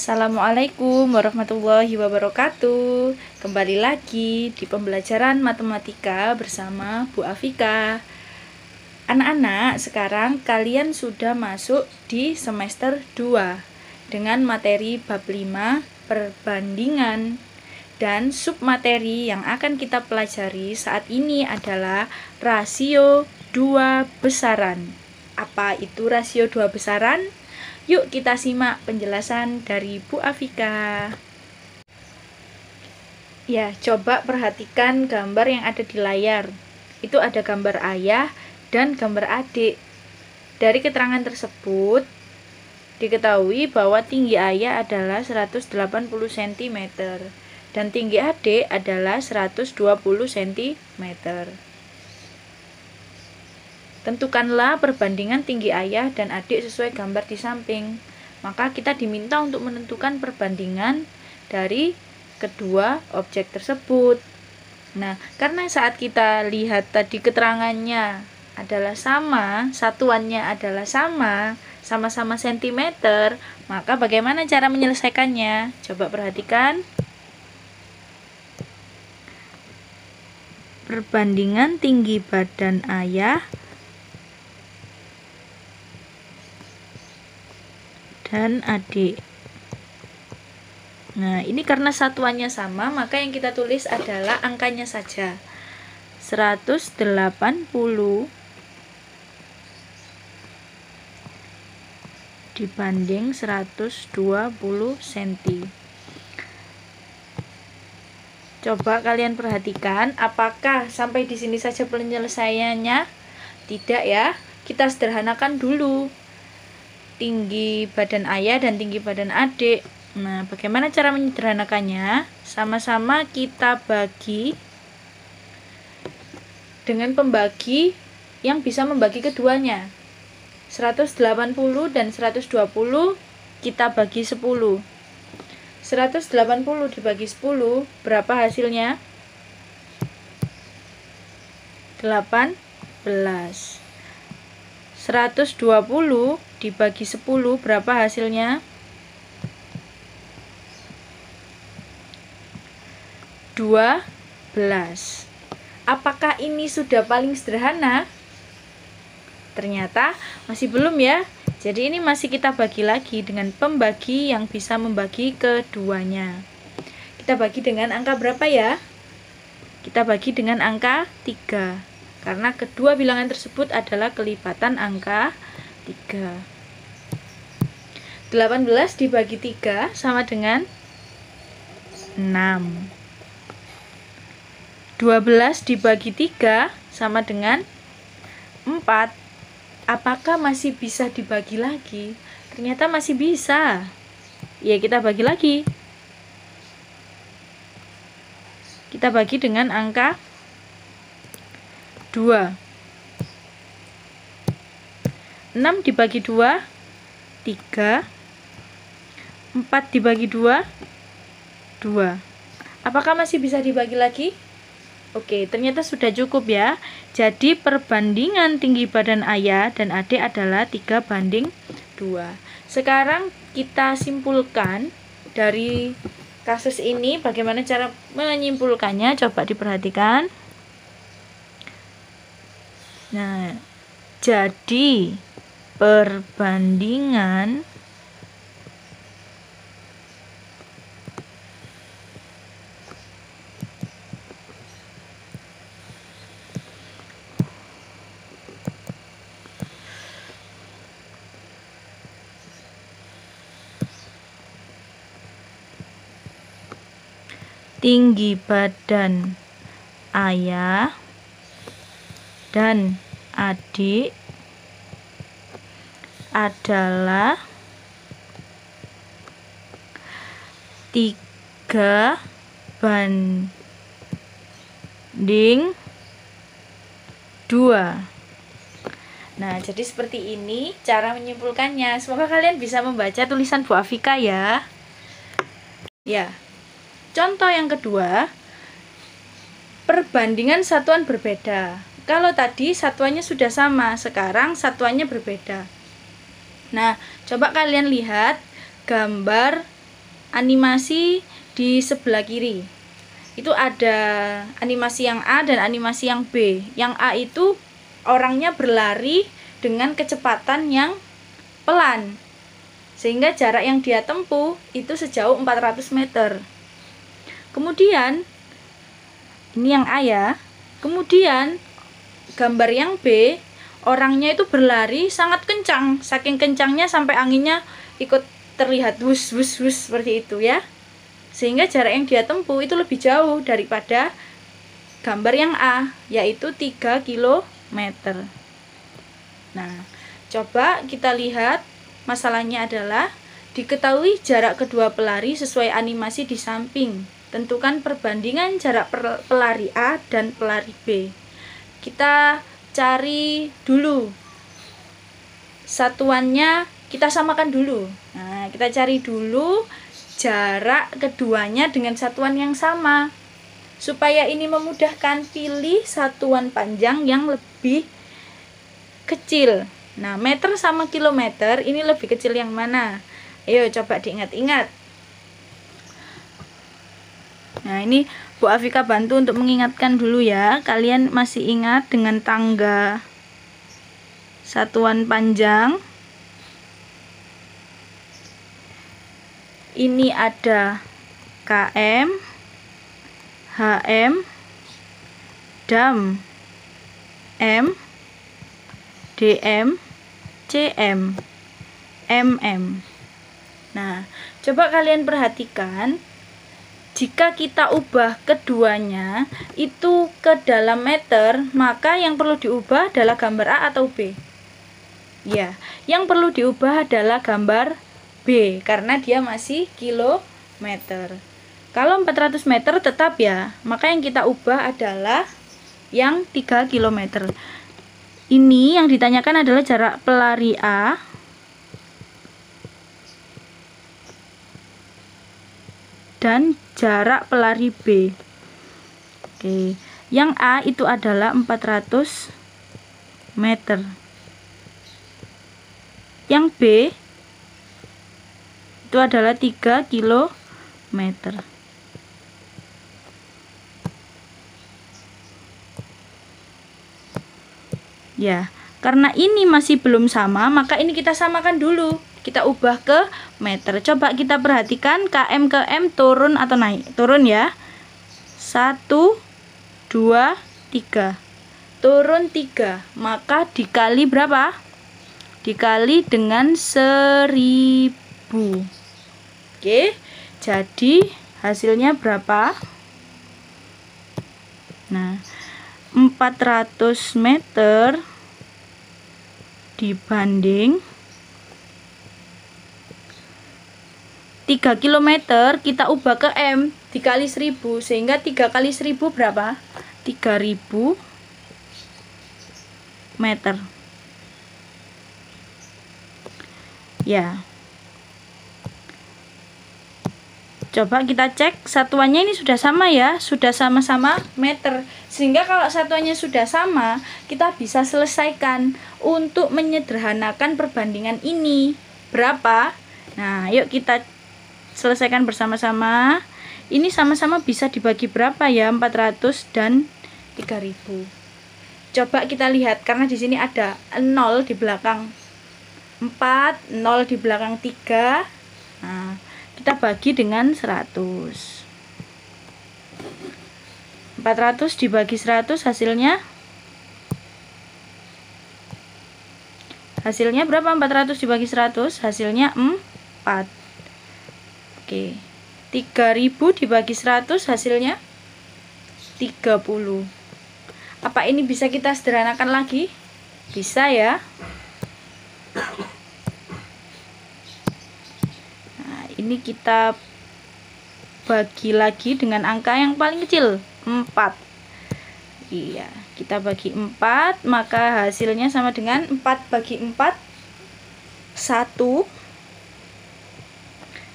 Assalamualaikum warahmatullahi wabarakatuh. Kembali lagi di pembelajaran matematika bersama Bu Afika. Anak-anak, sekarang kalian sudah masuk di semester 2 dengan materi bab 5 perbandingan. Dan submateri yang akan kita pelajari saat ini adalah rasio dua besaran. Apa itu rasio dua besaran? Yuk kita simak penjelasan dari Bu Afika. Ya, coba perhatikan gambar yang ada di layar. Itu ada gambar ayah dan gambar adik. Dari keterangan tersebut, diketahui bahwa tinggi ayah adalah 180 cm dan tinggi adik adalah 120 cm. Tentukanlah perbandingan tinggi ayah dan adik sesuai gambar di samping. Maka kita diminta untuk menentukan perbandingan dari kedua objek tersebut. Nah, karena saat kita lihat tadi keterangannya adalah sama, satuannya adalah sama-sama sentimeter, maka bagaimana cara menyelesaikannya? Coba perhatikan. Perbandingan tinggi badan ayah dan adik. Nah, ini karena satuannya sama, maka yang kita tulis adalah angkanya saja. 180 dibanding 120 cm. Coba kalian perhatikan, apakah sampai di sini saja penyelesaiannya? Tidak ya. Kita sederhanakan dulu tinggi badan ayah dan tinggi badan adik. Nah, bagaimana cara menyederhanakannya? Sama-sama kita bagi dengan pembagi yang bisa membagi keduanya. 180 dan 120 kita bagi 10. 180 dibagi 10, berapa hasilnya? 18. 120 dibagi 10, berapa hasilnya? 12. Apakah ini sudah paling sederhana? Ternyata masih belum ya. Jadi ini masih kita bagi lagi dengan pembagi yang bisa membagi keduanya. Kita bagi dengan angka berapa ya? Kita bagi dengan angka 3. Karena kedua bilangan tersebut adalah kelipatan angka 3. 18 dibagi 3 sama dengan 6. 12 dibagi 3 sama dengan 4. Apakah masih bisa dibagi lagi? Ternyata masih bisa. Ya, kita bagi lagi. Kita bagi dengan angka 2. 6 dibagi 2, 3. 4 dibagi 2, 2. Apakah masih bisa dibagi lagi? Oke, ternyata sudah cukup ya. Jadi perbandingan tinggi badan ayah dan adik adalah 3:2. Sekarang kita simpulkan dari kasus ini. Bagaimana cara menyimpulkannya? Coba diperhatikan. Nah, jadi perbandingan tinggi badan ayah dan adik adalah 3:2. Nah, jadi seperti ini cara menyimpulkannya. Semoga kalian bisa membaca tulisan Bu Afika ya. Ya. Contoh yang kedua, perbandingan satuan berbeda. Kalau tadi satuannya sudah sama, sekarang satuannya berbeda. Nah, coba kalian lihat gambar animasi di sebelah kiri. Itu ada animasi yang A dan animasi yang B. Yang A itu orangnya berlari dengan kecepatan yang pelan, sehingga jarak yang dia tempuh itu sejauh 400 meter. Kemudian ini yang A ya. Kemudian gambar yang B, orangnya itu berlari sangat kencang, saking kencangnya sampai anginnya ikut terlihat wus wus wus seperti itu ya. Sehingga jarak yang dia tempuh itu lebih jauh daripada gambar yang A, yaitu 3 km. Nah, coba kita lihat, masalahnya adalah diketahui jarak kedua pelari sesuai animasi di samping. Tentukan perbandingan jarak pelari A dan pelari B. Kita cari dulu satuannya, kita samakan dulu. Nah, kita cari dulu jarak keduanya dengan satuan yang sama. Supaya ini memudahkan, pilih satuan panjang yang lebih kecil. Nah, meter sama kilometer, ini lebih kecil yang mana? Ayo coba diingat-ingat. Nah, ini Bu Afika bantu untuk mengingatkan dulu ya. Kalian masih ingat dengan tangga satuan panjang? Ini ada km, hm, dam, m, dm, cm, mm. Nah, coba kalian perhatikan, jika kita ubah keduanya itu ke dalam meter, maka yang perlu diubah adalah gambar A atau B? Ya, yang perlu diubah adalah gambar B, karena dia masih kilometer. Kalau 400 meter tetap ya, maka yang kita ubah adalah yang 3 km. Ini yang ditanyakan adalah jarak pelari A dan jarak pelari B. Oke, yang A itu adalah 400 meter. Yang B itu adalah 3 km. Ya, karena ini masih belum sama, maka ini kita samakan dulu. Kita ubah ke meter. Coba kita perhatikan, km ke m turun atau naik? Turun ya. 1, 2, 3. Turun 3. Maka dikali berapa? Dikali dengan 1000. Oke, jadi hasilnya berapa? Nah, 400 meter dibanding 3 km, kita ubah ke M dikali 1000, sehingga 3 kali 1000 berapa? 3000 meter. Ya, coba kita cek satuannya ini sudah sama ya, sudah sama-sama meter. Sehingga kalau satuannya sudah sama, kita bisa selesaikan untuk menyederhanakan perbandingan ini. Berapa? Nah, yuk kita selesaikan bersama-sama. Ini sama-sama bisa dibagi berapa ya? 400 dan 3000. Coba kita lihat, karena di sini ada 0 di belakang 4, 0 di belakang 3. Nah, kita bagi dengan 100. 400 dibagi 100 hasilnya berapa? 400 dibagi 100 hasilnya 4. Oke, 3000 dibagi 100 hasilnya 30. Apa ini bisa kita sederhanakan lagi? Bisa ya. Nah, ini kita bagi lagi dengan angka yang paling kecil, 4. Iya, kita bagi 4, maka hasilnya sama dengan 4 bagi 4 1.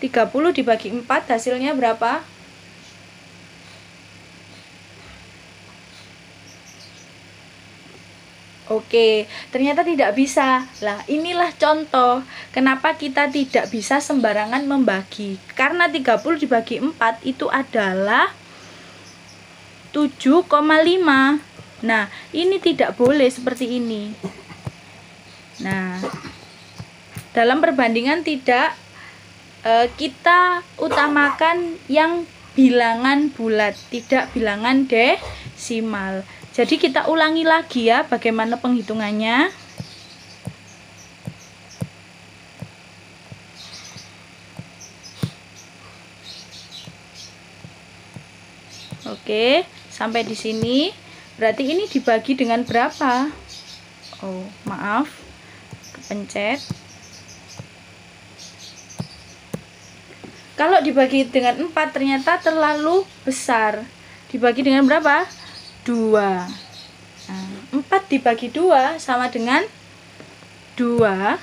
30 dibagi 4 hasilnya berapa? Oke, ternyata tidak bisa. Lah, inilah contoh kenapa kita tidak bisa sembarangan membagi. Karena 30 dibagi 4 itu adalah 7,5. Nah, ini tidak boleh seperti ini. Nah, dalam perbandingan tidak kita utamakan yang bilangan bulat, tidak bilangan desimal. Jadi kita ulangi lagi ya bagaimana penghitungannya. Oke, sampai di sini. Berarti ini dibagi dengan berapa? Oh, maaf. Kepencet. Kalau dibagi dengan 4 ternyata terlalu besar. Dibagi dengan berapa? 2. Nah, 4 dibagi 2 sama dengan 2.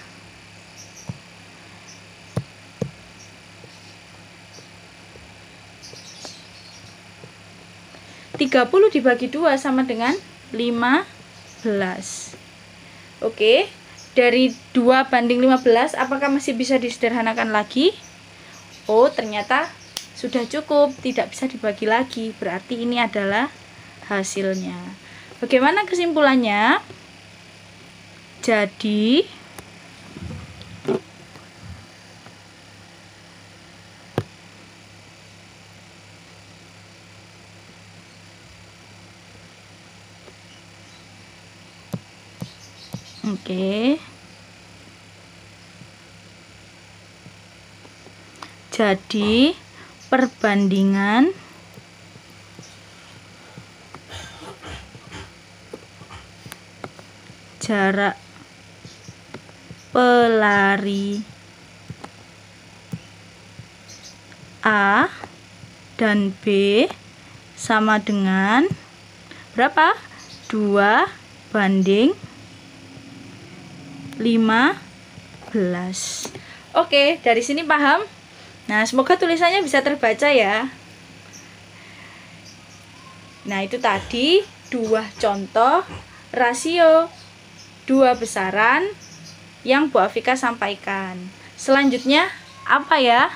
30 dibagi 2 sama dengan 15. Oke, dari 2 banding 15 apakah masih bisa disederhanakan lagi? Oh, ternyata sudah cukup, tidak bisa dibagi lagi. Berarti ini adalah hasilnya. Bagaimana kesimpulannya? Jadi Jadi perbandingan jarak pelari A dan B sama dengan berapa? 2 banding 15. Oke, dari sini paham? Nah, semoga tulisannya bisa terbaca ya. Nah, itu tadi 2 contoh rasio 2 besaran yang Bu Afika sampaikan. Selanjutnya apa ya?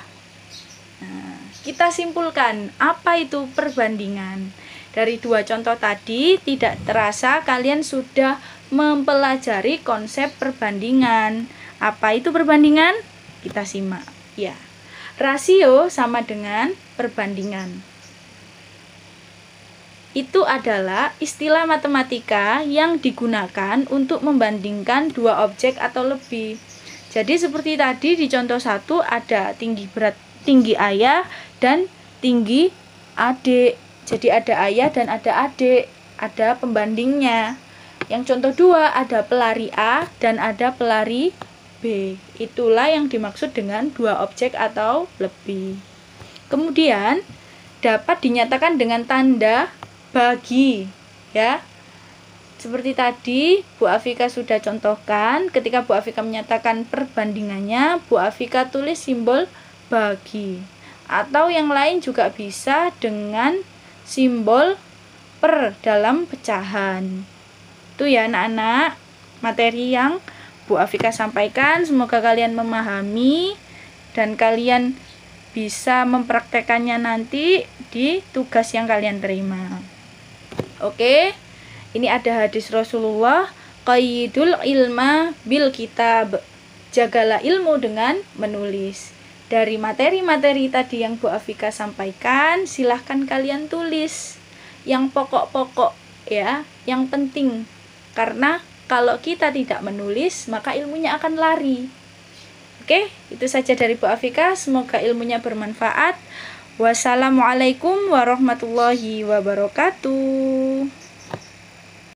Nah, kita simpulkan apa itu perbandingan. Dari 2 contoh tadi tidak terasa kalian sudah mempelajari konsep perbandingan. Apa itu perbandingan? Kita simak. Ya. Rasio sama dengan perbandingan. Itu adalah istilah matematika yang digunakan untuk membandingkan 2 objek atau lebih. Jadi seperti tadi di contoh 1 ada tinggi ayah dan tinggi adik. Jadi ada ayah dan ada adik, ada pembandingnya. Yang contoh 2 ada pelari A dan ada pelari B. Itulah yang dimaksud dengan 2 objek atau lebih. Kemudian dapat dinyatakan dengan tanda bagi, ya. Seperti tadi Bu Afika sudah contohkan, ketika Bu Afika menyatakan perbandingannya, Bu Afika tulis simbol bagi. Atau yang lain juga bisa dengan simbol per dalam pecahan. Itu ya anak-anak, materi yang Bu Afika sampaikan. Semoga kalian memahami dan kalian bisa mempraktekannya nanti di tugas yang kalian terima. Oke, ini ada hadis Rasulullah, qayyidul ilma bil kitab, jagalah ilmu dengan menulis. Dari materi-materi tadi yang Bu Afika sampaikan, silahkan kalian tulis yang pokok-pokok ya, yang penting. Karena kalau kita tidak menulis, maka ilmunya akan lari. Oke, itu saja dari Bu Afika. Semoga ilmunya bermanfaat. Wassalamualaikum warahmatullahi wabarakatuh.